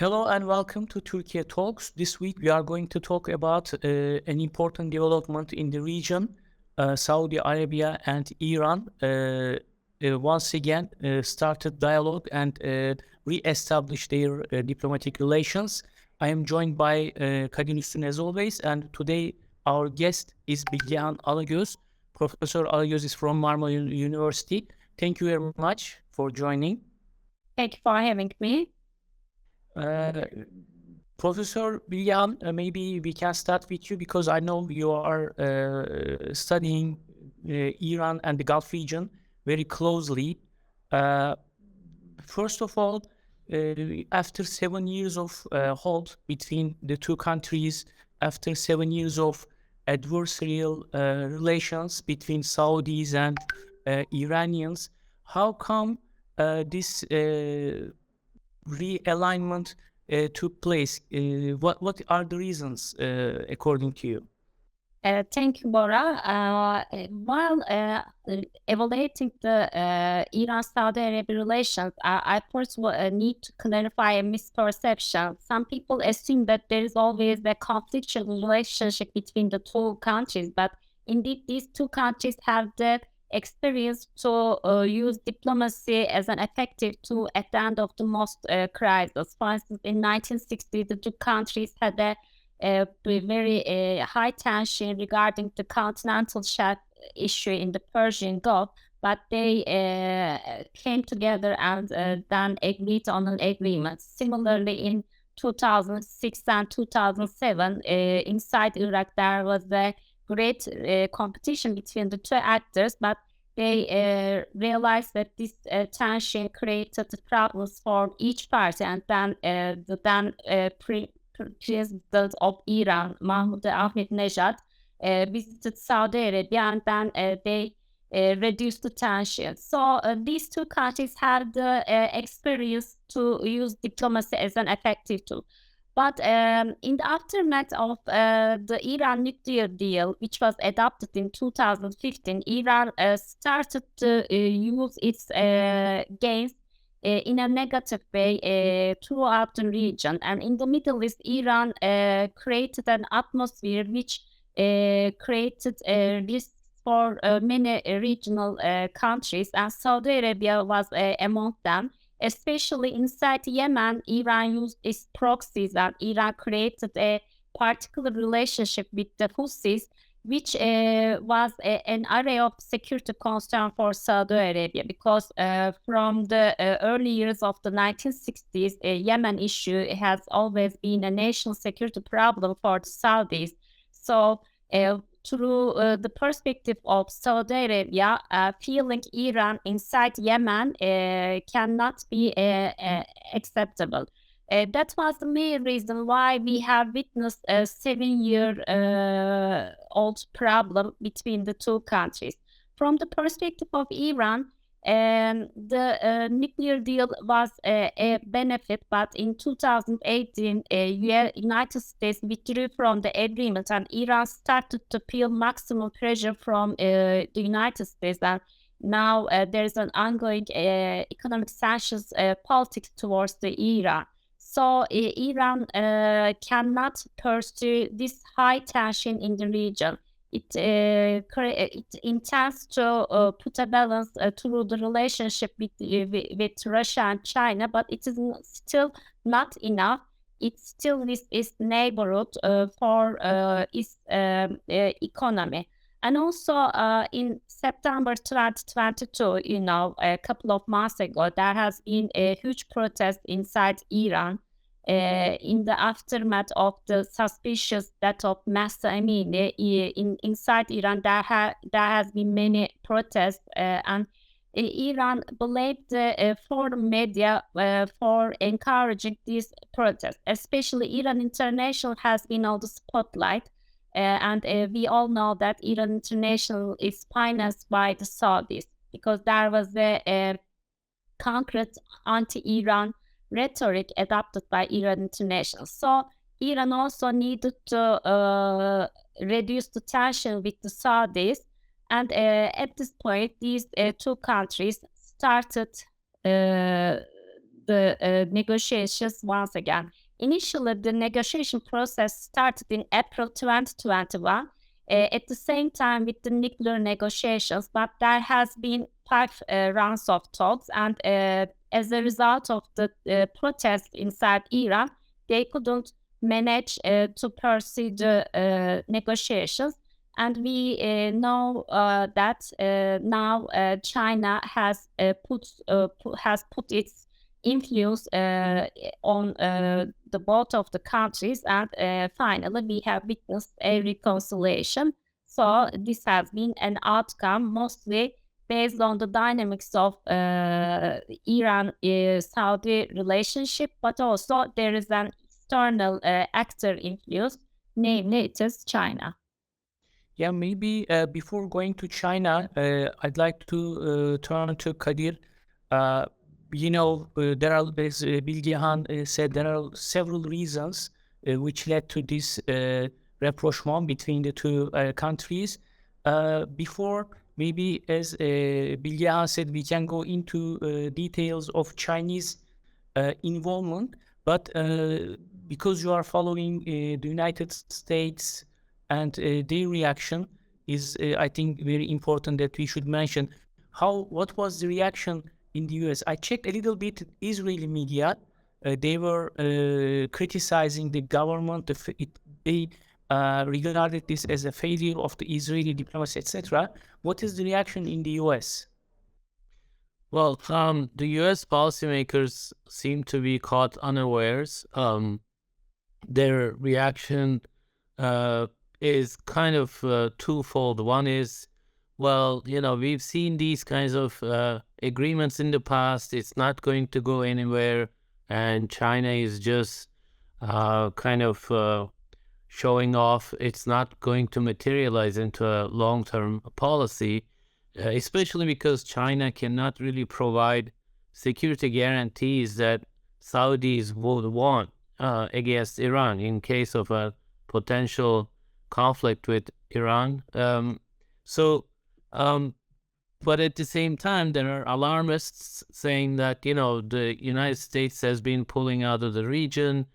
Hello and welcome to Türkiye Talks. This week we are going to talk about an important development in the region. Saudi Arabia and Iran once again started dialogue and re-established their diplomatic relations. I am joined by Kadir Ustun as always, and today our guest is Bilgehan Alagoz. Professor Alagoz is from Marmara University. Thank you very much for joining. Thank you for having me. Professor Bilgehan, maybe we can start with you because I know you are studying Iran and the Gulf region very closely. First of all, after 7 years of halt between the two countries, after 7 years of adversarial relations between Saudis and Iranians, how come this realignment took place? What are the reasons according to you? Thank you, Bora. While evaluating the Iran-Saudi Arabia relations, I first need to clarify a misperception. Some people assume that there is always a conflictual relationship between the two countries, but indeed these two countries have the experience to use diplomacy as an effective tool at the end of the most crisis. For instance, in 1960, the two countries had a very high tension regarding the continental shelf issue in the Persian Gulf, but they came together and then agreed on an agreement. Similarly, in 2006 and 2007, inside Iraq, there was a great competition between the two actors, but they realized that this tension created problems for each party, and then the President of Iran, Mahmoud Ahmadinejad, visited Saudi Arabia, and then they reduced the tension. So these two countries had the experience to use diplomacy as an effective tool. But in the aftermath of the Iran nuclear deal, which was adopted in 2015, Iran started to use its gains in a negative way throughout the region. And in the Middle East, Iran created an atmosphere which created risks for many regional countries, and Saudi Arabia was among them. Especially inside Yemen, Iran used its proxies, and Iran created a particular relationship with the Houthis, which was an area of security concern for Saudi Arabia, because from the early years of the 1960s, Yemen issue has always been a national security problem for the Saudis. So through the perspective of Saudi Arabia, feeling Iran inside Yemen cannot be acceptable. That was the main reason why we have witnessed a 7-year-old problem between the two countries. From the perspective of Iran, the nuclear deal was a benefit, but in 2018, United States withdrew from the agreement, and Iran started to feel maximum pressure from the United States. And now there is an ongoing economic sanctions politics towards the Iran. So Iran cannot pursue this high tension in the region. It intends to put a balance through the relationship with Russia and China, but it is still not enough. It still needs its neighborhood for its economy. And also in September 2022, a couple of months ago, there has been a huge protest inside Iran in the aftermath of the suspicious death of Mahsa Amini. Inside Iran, there has been many protests, and Iran blamed the foreign media for encouraging these protests. Especially Iran International has been on the spotlight, and we all know that Iran International is financed by the Saudis, because there was a concrete anti-Iran rhetoric adopted by Iran International. So Iran also needed to reduce the tension with the Saudis, and at this point, these two countries started the negotiations once again. Initially, the negotiation process started in April 2021, at the same time with the nuclear negotiations, but there has been 5 rounds of talks, and as a result of the protests inside Iran, they couldn't manage to pursue the negotiations. And we know that now China has put its influence on the both of the countries, and finally we have witnessed a reconciliation. So this has been an outcome mostly based on the dynamics of Iran-Saudi relationship, but also there is an external actor influence, namely it is China. Yeah, maybe before going to China, I'd like to turn to Kadir. There are, as Bilgehan said, there are several reasons which led to this rapprochement between the two countries. Before, maybe as Bilgehan said, we can go into details of Chinese involvement, but because you are following the United States and their reaction is, I think, very important that we should mention. What was the reaction in the US? I checked a little bit Israeli media. They were criticizing the government. They regarded this as a failure of the Israeli diplomacy, etc. What is the reaction in the US? Well, the U.S. policymakers seem to be caught unawares. Their reaction is kind of twofold. One is, well, we've seen these kinds of agreements in the past. It's not going to go anywhere, and China is just kind of showing off. It's not going to materialize into a long-term policy, especially because China cannot really provide security guarantees that Saudis would want against Iran in case of a potential conflict with Iran. But at the same time, there are alarmists saying that, the United States has been pulling out of the region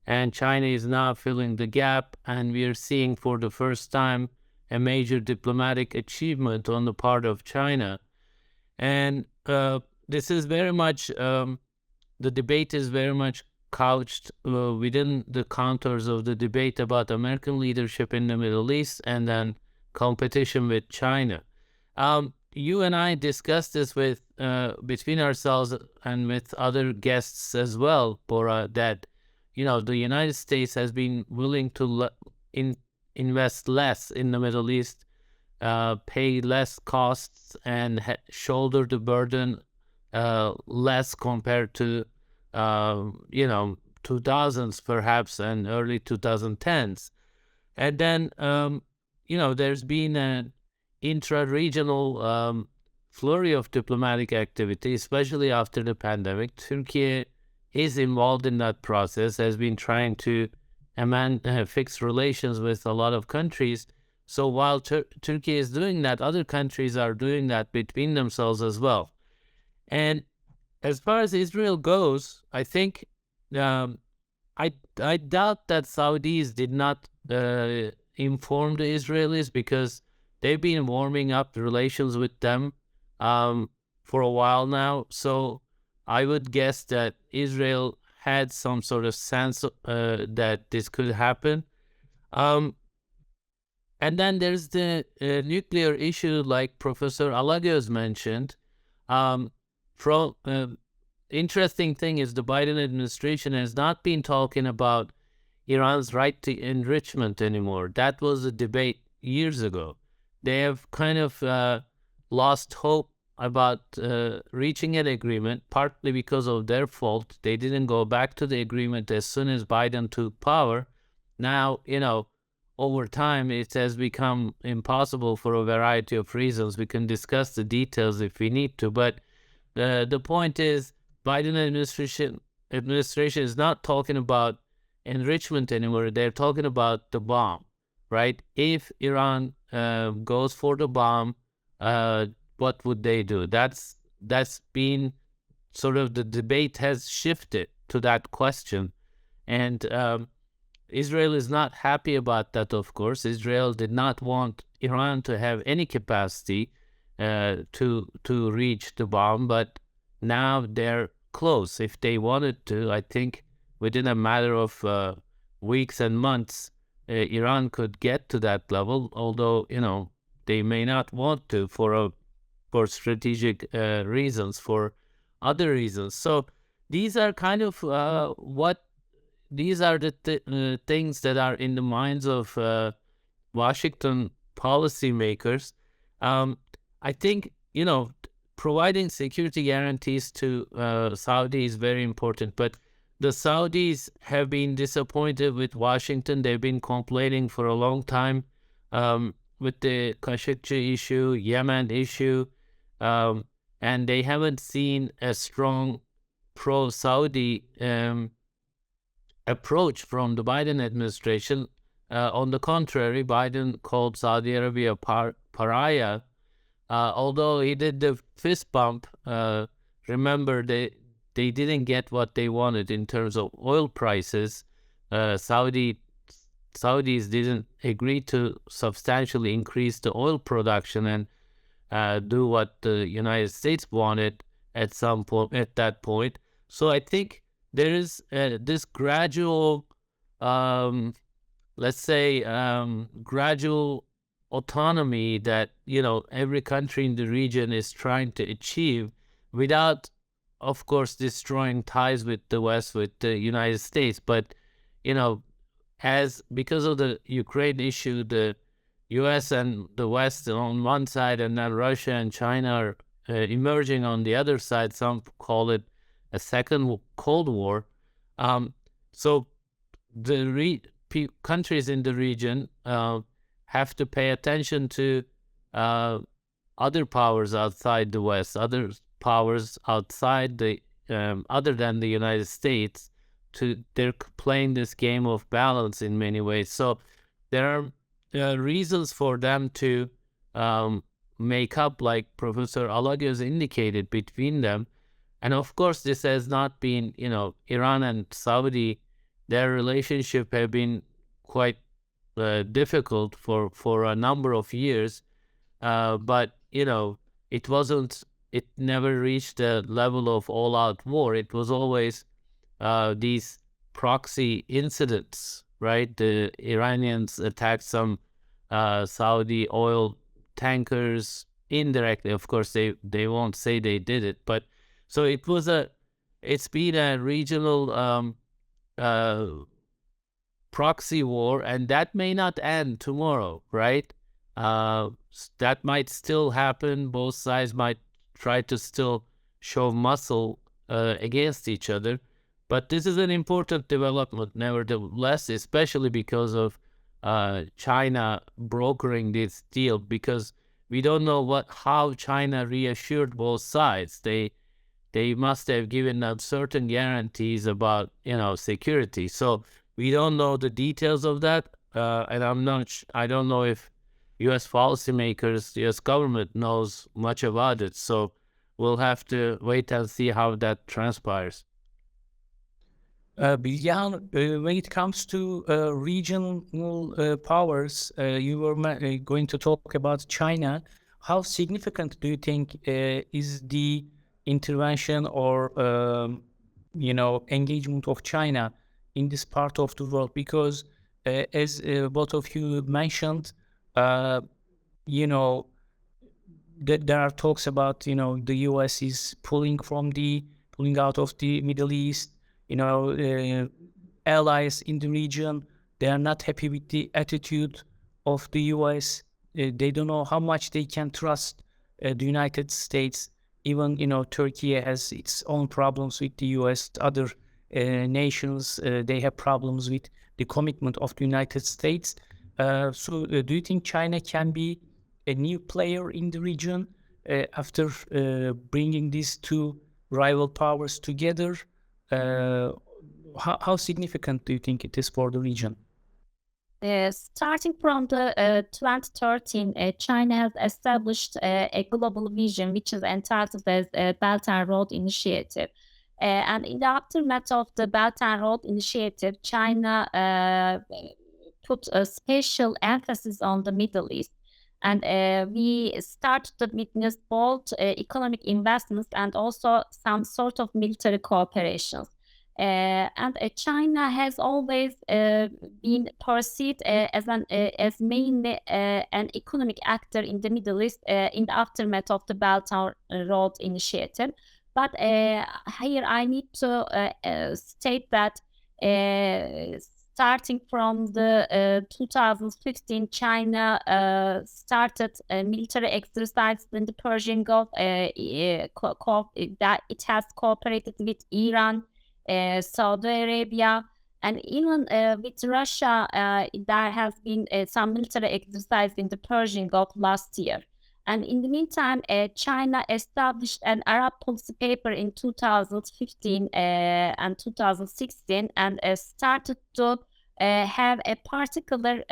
and China is now filling the gap, and we are seeing for the first time a major diplomatic achievement on the part of China. And this is very much, the debate is very much couched within the contours of the debate about American leadership in the Middle East and then competition with China. You and I discussed this with between ourselves and with other guests as well, Bora, that the United States has been willing to invest less in the Middle East, pay less costs, and shoulder the burden less compared to 2000s perhaps and early 2010s. And then there's been an intra-regional flurry of diplomatic activity, especially after the pandemic. Türkiye is involved in that process, has been trying to fix relations with a lot of countries. So while Türkiye is doing that, other countries are doing that between themselves as well. And as far as Israel goes, I think I doubt that Saudis did not inform the Israelis, because they've been warming up the relations with them for a while now. So I would guess that Israel had some sort of sense that this could happen. And then there's the nuclear issue, like Professor Alagoz mentioned. Interesting thing is the Biden administration has not been talking about Iran's right to enrichment anymore. That was a debate years ago. They have kind of lost hope about reaching an agreement, partly because of their fault. They didn't go back to the agreement as soon as Biden took power. Now, over time, it has become impossible for a variety of reasons. We can discuss the details if we need to, but the point is, Biden administration is not talking about enrichment anymore. They're talking about the bomb, right? If Iran goes for the bomb, what would they do? That's been sort of the debate has shifted to that question. And Israel is not happy about that, of course. Israel did not want Iran to have any capacity to reach the bomb, but now they're close. If they wanted to, I think within a matter of weeks and months, Iran could get to that level, although, they may not want to for strategic reasons, for other reasons. So these are kind of these are the things that are in the minds of Washington policymakers. I think, providing security guarantees to Saudi is very important, but the Saudis have been disappointed with Washington. They've been complaining for a long time with the Khashoggi issue, Yemen issue, and they haven't seen a strong pro-Saudi approach from the Biden administration. On the contrary, Biden called Saudi Arabia pariah. Although he did the fist bump, remember they didn't get what they wanted in terms of oil prices. Saudis didn't agree to substantially increase the oil production and do what the United States wanted at that point. So I think there is this gradual, let's say, gradual autonomy that every country in the region is trying to achieve, without, of course, destroying ties with the West, with the United States. But because of the Ukraine issue, the U.S. and the West on one side, and then Russia and China are emerging on the other side. Some call it a second Cold War. So the countries in the region have to pay attention to other powers outside the West, other powers outside the other than the United States. They're playing this game of balance in many ways. So there are reasons for them to make up, like Professor Alagoz indicated, between them. And of course, this has not been, Iran and Saudi, their relationship have been quite difficult for a number of years. But, it never reached the level of all-out war. It was always these proxy incidents, right? The Iranians attacked some Saudi oil tankers indirectly. Of course, they won't say they did it, but so it's been a regional proxy war, and that may not end tomorrow, right? That might still happen. Both sides might try to still show muscle against each other. But this is an important development, nevertheless, especially because of China brokering this deal, because we don't know how China reassured both sides. They must have given them certain guarantees about security. So we don't know the details of that, and I don't know if U.S. policymakers, the U.S. government knows much about it. So we'll have to wait and see how that transpires. Bilgehan, when it comes to regional powers, you were going to talk about China. How significant do you think is the intervention or engagement of China in this part of the world? Because as both of you mentioned, there are talks about the U.S. is pulling out of the Middle East. Allies in the region, they are not happy with the attitude of the U.S. They don't know how much they can trust the United States. Even Turkey has its own problems with the U.S. Other nations, they have problems with the commitment of the United States. So do you think China can be a new player in the region after bringing these two rival powers together? How significant do you think it is for the region? Starting from the 2013, China has established a global vision, which is entitled as Belt and Road Initiative. And in the aftermath of the Belt and Road Initiative, China put a special emphasis on the Middle East. And we started witness both economic investments and also some sort of military cooperations. And China has always been perceived as mainly an economic actor in the Middle East in the aftermath of the Belt and Road Initiative. But here I need to state that starting from the 2015, China started military exercises in the Persian Gulf. That it has cooperated with Iran, Saudi Arabia, and even with Russia. There has been some military exercise in the Persian Gulf last year. And in the meantime, China established an Arab policy paper in 2015 and 2016 and started to have a particular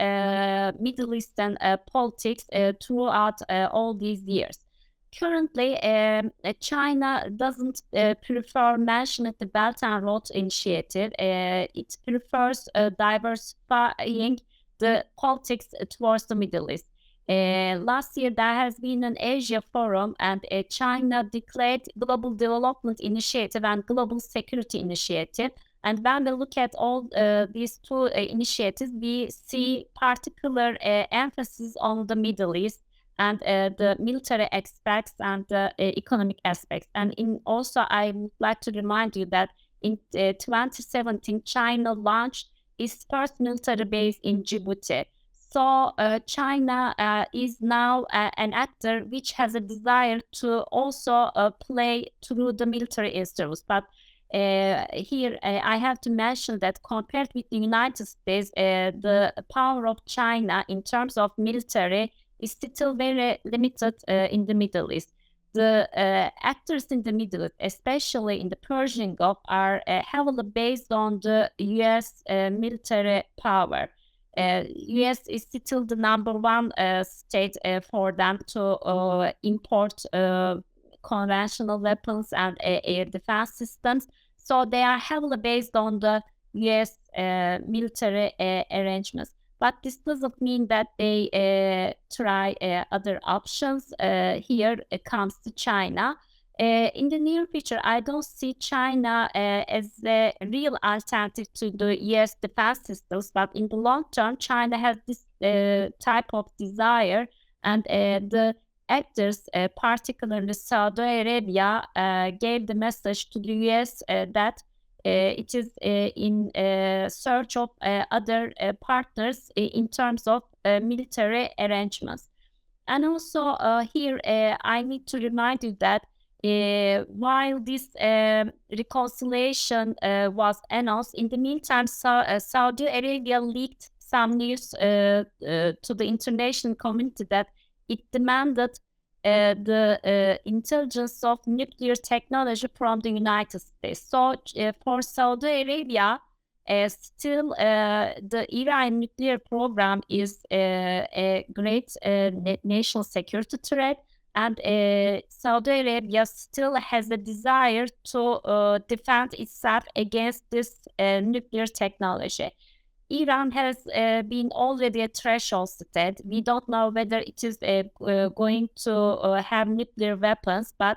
Middle Eastern politics throughout all these years. Currently, China doesn't prefer mentioning the Belt and Road Initiative. It prefers diversifying the politics towards the Middle East. Last year, there has been an Asia Forum, and China declared Global Development Initiative and Global Security Initiative. And when we look at all these two initiatives, we see particular emphasis on the Middle East and the military aspects and the economic aspects. And also, I would like to remind you that in 2017, China launched its first military base in Djibouti. So China is now an actor which has a desire to also play through the military instruments. But here I have to mention that compared with the United States, the power of China in terms of military is still very limited in the Middle East. The actors in the Middle East, especially in the Persian Gulf, are heavily based on the U.S. Military power. U.S. is still the number one state for them to import conventional weapons and air defense systems. So they are heavily based on the U.S. Military arrangements. But this doesn't mean that they try other options. Here it comes to China. In the near future, I don't see China as a real alternative to the U.S. defense systems, but in the long term, China has this type of desire, and the actors, particularly Saudi Arabia, gave the message to the U.S. That it is in search of other partners in terms of military arrangements. And also here, I need to remind you that while this reconciliation was announced, in the meantime, Saudi Arabia leaked some news to the international community that it demanded the intelligence of nuclear technology from the United States. So for Saudi Arabia, still the Iran nuclear program is a great national security threat. And Saudi Arabia still has a desire to defend itself against this nuclear technology. Iran has been already a threshold state. We don't know whether it is going to have nuclear weapons, but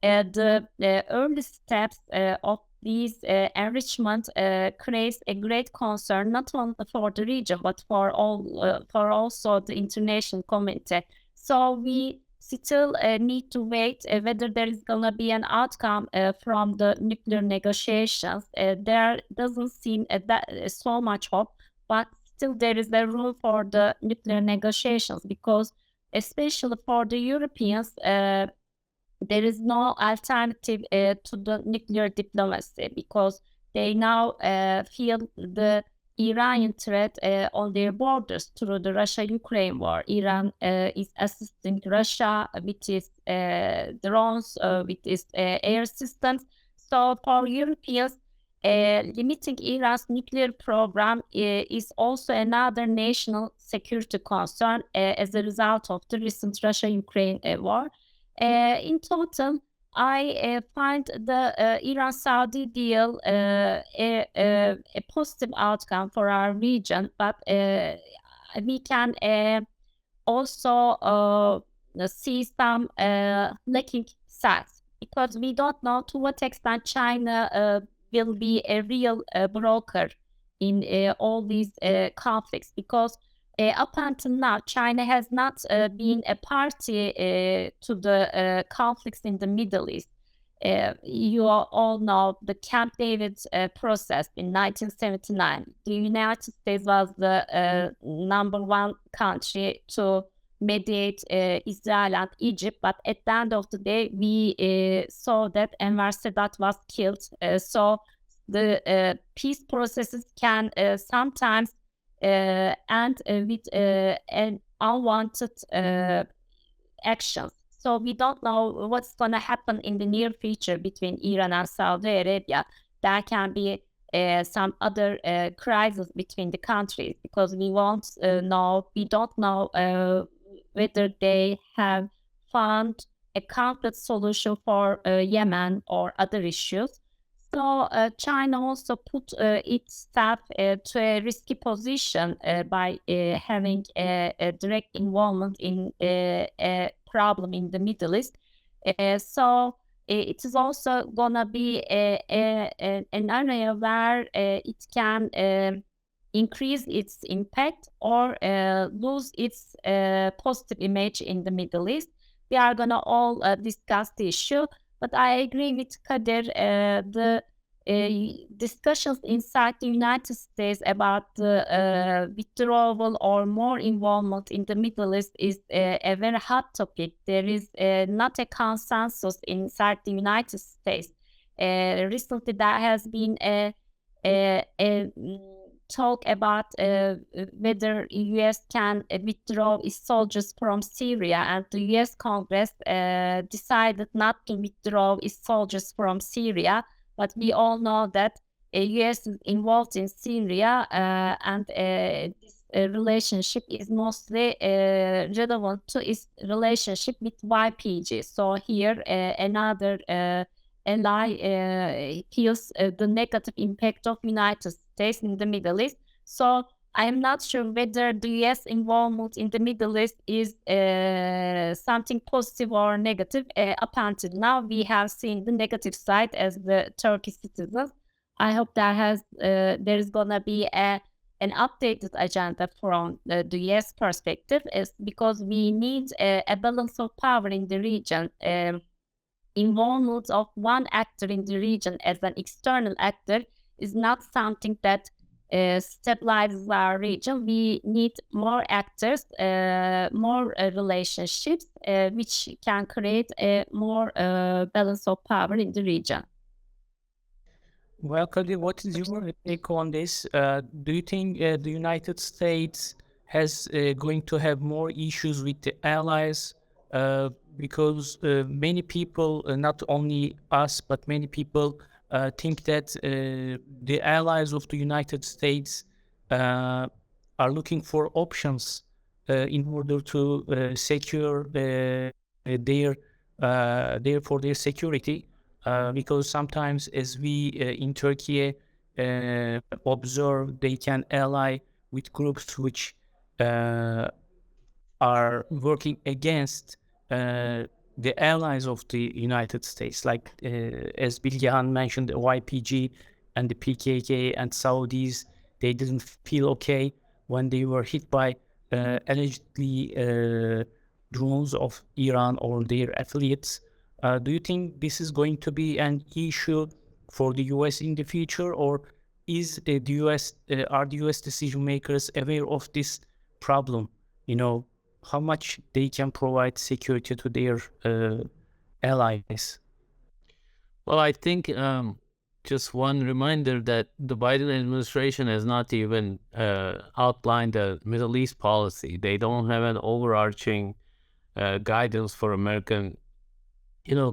the early steps of these enrichment creates a great concern, not only for the region, but for also the international community. So we still need to wait whether there is going to be an outcome from the nuclear negotiations. There doesn't seem that so much hope, but still there is a room for the nuclear negotiations, because especially for the Europeans, there is no alternative to the nuclear diplomacy, because they now feel the Iranian threat on their borders through the Russia-Ukraine war. Iran is assisting Russia with its drones, with its air systems. So for Europeans, limiting Iran's nuclear program is also another national security concern as a result of the recent Russia-Ukraine war. In total, I find the Iran-Saudi deal a positive outcome for our region, but we can also see some lacking sides, because we don't know to what extent China will be a real broker in all these conflicts, because up until now, China has not been a party to the conflicts in the Middle East. You all know the Camp David process in 1979. The United States was the number one country to mediate Israel and Egypt, but at the end of the day, we saw that Enver Sadat was killed. So the peace processes can sometimes end with an unwanted actions. So we don't know what's going to happen in the near future between Iran and Saudi Arabia. There can be some other crisis between the countries, because we don't know whether they have found a concrete solution for Yemen or other issues. So China also put itself to a risky position by having a direct involvement in a problem in the Middle East. So it is also gonna be an area where it can increase its impact or lose its positive image in the Middle East. We are gonna all discuss the issue. But I agree with Kadir, the discussions inside the United States about the withdrawal or more involvement in the Middle East is a very hot topic. There is not a consensus inside the United States. Recently, there has been a talk about whether U.S. can withdraw its soldiers from Syria, and the U.S. Congress decided not to withdraw its soldiers from Syria. But we all know that U.S. is involved in Syria, and this relationship is mostly relevant to its relationship with YPG. So here another ally feels the negative impact of United States in the Middle East. So I am not sure whether the U.S. involvement in the Middle East is something positive or negative. Up until now, we have seen the negative side as the Turkish citizens. I hope there is gonna be an updated agenda from the U.S. perspective, is because we need a balance of power in the region. Involvement of one actor in the region as an external actor is not something that stabilizes our region. We need more actors, more relationships, which can create a more balance of power in the region. Well, Kadir, what is your take on this? Do you think the United States has going to have more issues with the allies? Because many people, not only us, but many people think that the allies of the United States are looking for options in order to secure their for their security. Because sometimes, as we in Turkey observe, they can ally with groups which are working against the allies of the United States, like as Bilgehan mentioned, the YPG and the PKK and Saudis. They didn't feel okay when they were hit by allegedly drones of Iran or their affiliates. Do you think this is going to be an issue for the US in the future, or is the US are the US decision makers aware of this problem? How much they can provide security to their allies? Well, I think just one reminder that the Biden administration has not even outlined a Middle East policy. They don't have an overarching guidance for American,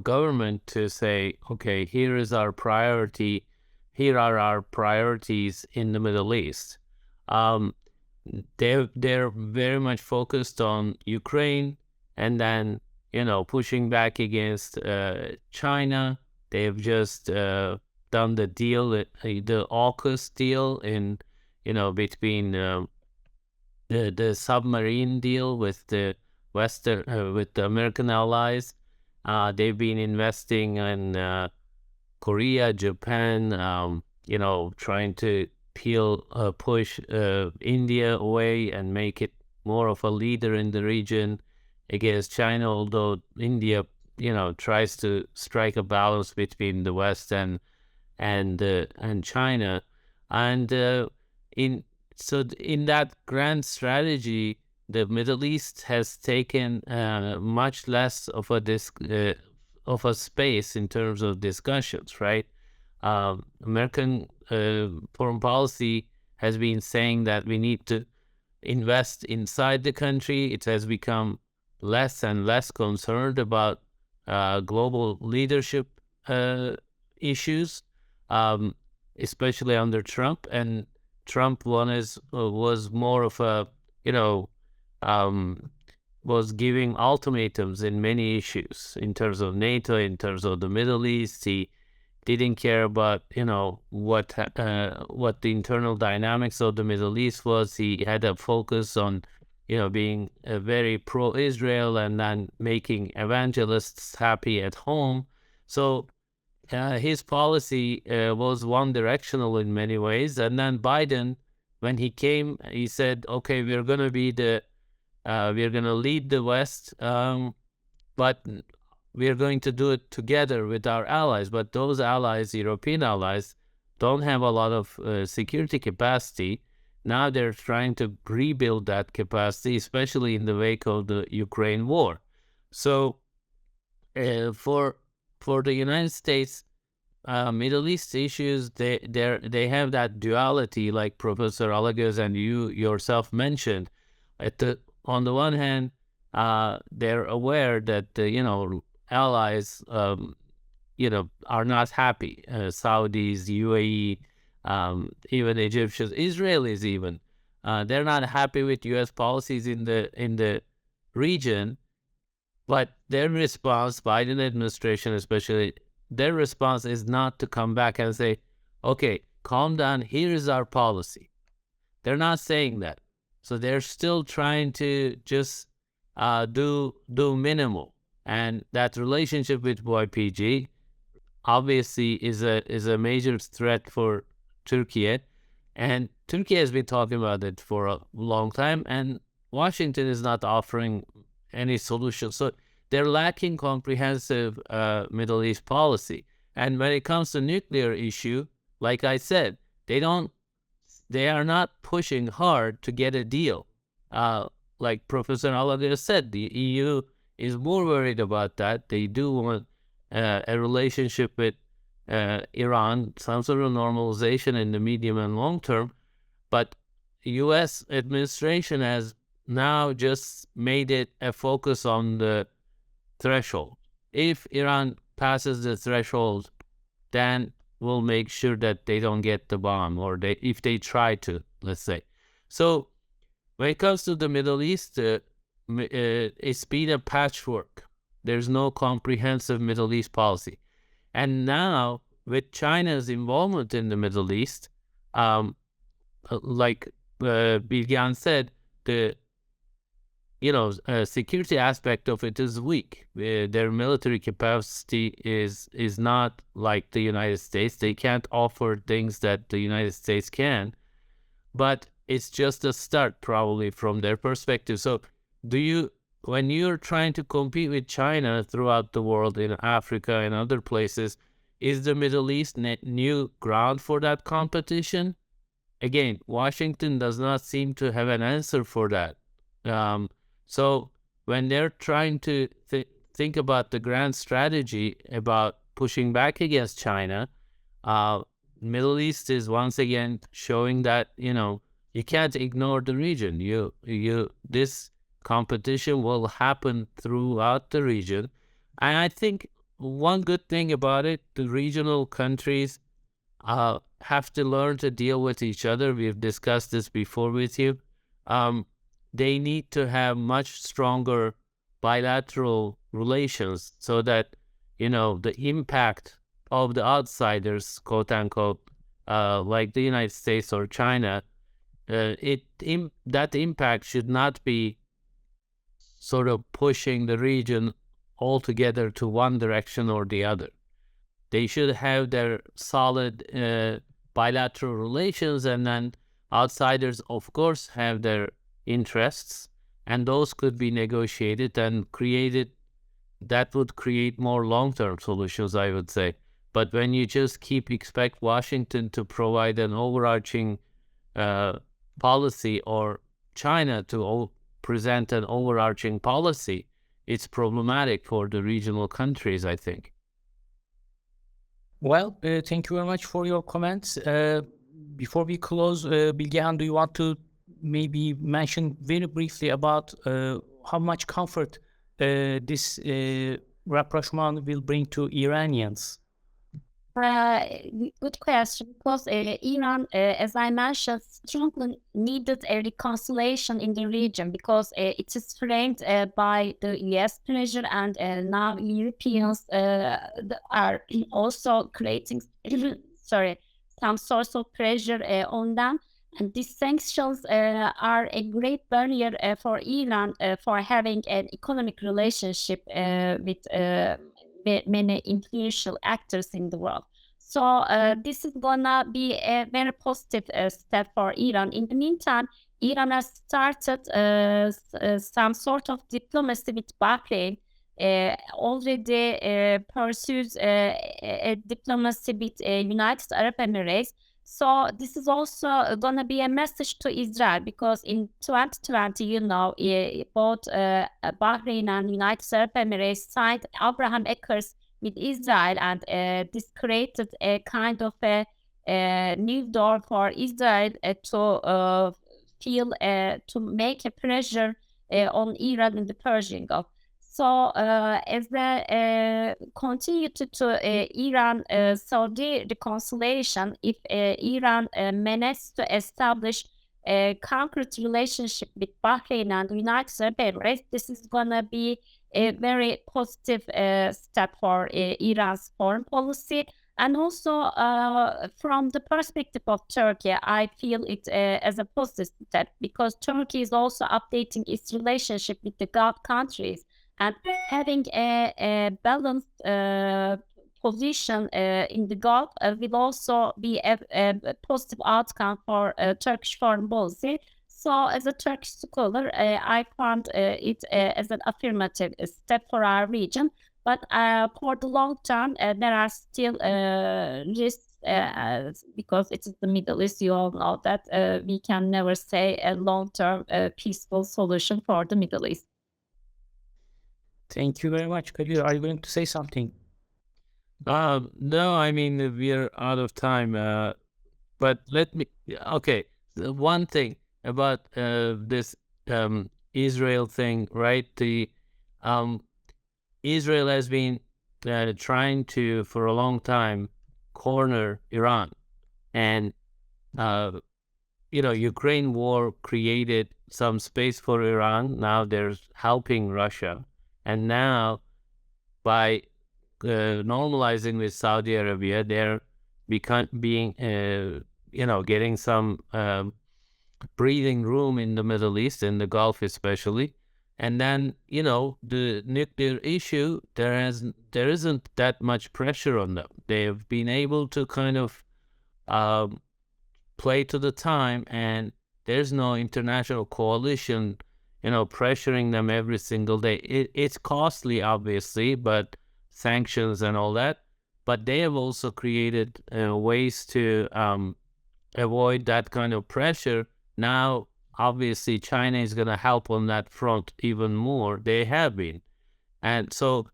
government to say, okay, here is our priority, here are our priorities in the Middle East. They're very much focused on Ukraine, and then pushing back against China. They've just done the deal, the AUKUS deal in between the submarine deal with the with the American allies. They've been investing in Korea, Japan, trying to push India away and make it more of a leader in the region against China, although India, tries to strike a balance between the West and China. And in that grand strategy, the Middle East has taken much less of a space in terms of discussions, right? American foreign policy has been saying that we need to invest inside the country. It has become less and less concerned about global leadership issues, especially under Trump. And Trump was more of a, was giving ultimatums in many issues in terms of NATO, in terms of the Middle East. He didn't care about, what the internal dynamics of the Middle East was. He had a focus on, being very pro-Israel and then making evangelists happy at home. So his policy was one-directional in many ways. And then Biden, when he came, he said, okay, we're going to lead the West, but we're going to do it together with our allies. But those allies, European allies, don't have a lot of security capacity. Now they're trying to rebuild that capacity, especially in the wake of the Ukraine war. So for the United States, Middle East issues, they have that duality, like Professor Alagoz and you yourself mentioned. On the one hand, they're aware that the allies are not happy. Saudis, UAE, even Egyptians, Israelis even, they're not happy with U.S. policies in the region. But their response, Biden administration especially, their response is not to come back and say, okay, calm down, here is our policy. They're not saying that. So they're still trying to just do minimal. And that relationship with YPG obviously is a major threat for Türkiye. And Türkiye has been talking about it for a long time, and Washington is not offering any solution. So they're lacking comprehensive Middle East policy. And when it comes to nuclear issue, like I said, they are not pushing hard to get a deal. Like Professor Alagoz said, the EU is more worried about that. They do want a relationship with Iran, some sort of normalization in the medium and long term. But U.S. administration has now just made it a focus on the threshold. If Iran passes the threshold, then we'll make sure that they don't get the bomb, or if they try to, let's say. So when it comes to the Middle East, it's been a patchwork. There's no comprehensive Middle East policy. And now, with China's involvement in the Middle East, like Bilgehan said, the security aspect of it is weak. Their military capacity is not like the United States. They can't offer things that the United States can, but it's just a start probably from their perspective. So when you're trying to compete with China throughout the world, in Africa and other places, is the Middle East new ground for that competition? Again, Washington does not seem to have an answer for that. So when they're trying to think about the grand strategy about pushing back against China, Middle East is once again showing that, you can't ignore the region. This competition will happen throughout the region. And I think one good thing about it, the regional countries have to learn to deal with each other. We've discussed this before with you. They need to have much stronger bilateral relations so that, the impact of the outsiders, quote unquote, like the United States or China, that impact should not be sort of pushing the region altogether to one direction or the other. They should have their solid bilateral relations, and then outsiders, of course, have their interests, and those could be negotiated and created. That would create more long-term solutions, I would say. But when you just expect Washington to provide an overarching policy, or China to present an overarching policy, it's problematic for the regional countries, I think. Well, thank you very much for your comments. Before we close, Bilgehan, do you want to maybe mention very briefly about how much comfort this rapprochement will bring to Iranians? Good question, because Iran, as I mentioned, strongly needed a reconciliation in the region, because it is framed by the US pressure, and now Europeans are also creating some source of pressure on them. And these sanctions are a great barrier for Iran for having an economic relationship with many influential actors in the world. So this is gonna be a very positive step for Iran. In the meantime, Iran has started some sort of diplomacy with Bahrain, already pursues a diplomacy with United Arab Emirates. So this is also gonna be a message to Israel, because in 2020, both Bahrain and United Arab Emirates signed Abraham Accords with Israel, and this created a kind of a new door for Israel to make a pressure on Iran in the Persian Gulf. So as the continuity to Iran-Saudi reconciliation, if Iran manages to establish a concrete relationship with Bahrain and the United Arab Emirates, this is going to be a very positive step for Iran's foreign policy. And also from the perspective of Turkey, I feel it as a positive step, because Turkey is also updating its relationship with the Gulf countries. And having a balanced position in the Gulf will also be a positive outcome for Turkish foreign policy. So as a Turkish scholar, I found it as an affirmative step for our region. But for the long term, there are still risks, because it is the Middle East. You all know that we can never say a long-term peaceful solution for the Middle East. Thank you very much, Kadir. Are you going to say something? No, I mean, we're out of time. But okay, one thing about this Israel thing, right? Israel has been trying to, for a long time, corner Iran. And, Ukraine war created some space for Iran. Now they're helping Russia. And now, by normalizing with Saudi Arabia, they're getting some breathing room in the Middle East, in the Gulf especially. And then, the nuclear issue, there isn't that much pressure on them. They've been able to kind of play to the time, and there's no international coalition pressuring them every single day. It's costly, obviously, but sanctions and all that. But they have also created ways to avoid that kind of pressure. Now, obviously, China is going to help on that front even more. They have been. And so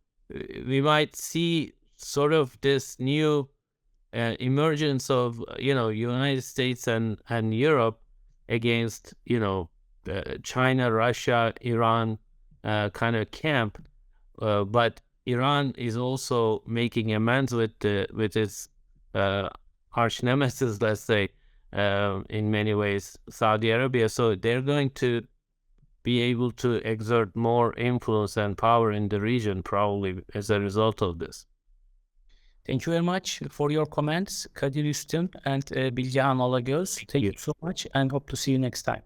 we might see sort of this new emergence of, United States and Europe against, China, Russia, Iran kind of camp, but Iran is also making amends with its arch nemesis, let's say, in many ways, Saudi Arabia. So they're going to be able to exert more influence and power in the region, probably as a result of this. Thank you very much for your comments, Kadir, Ustun, and Bilgehan, Alagoz. Thank you so much, and hope to see you next time.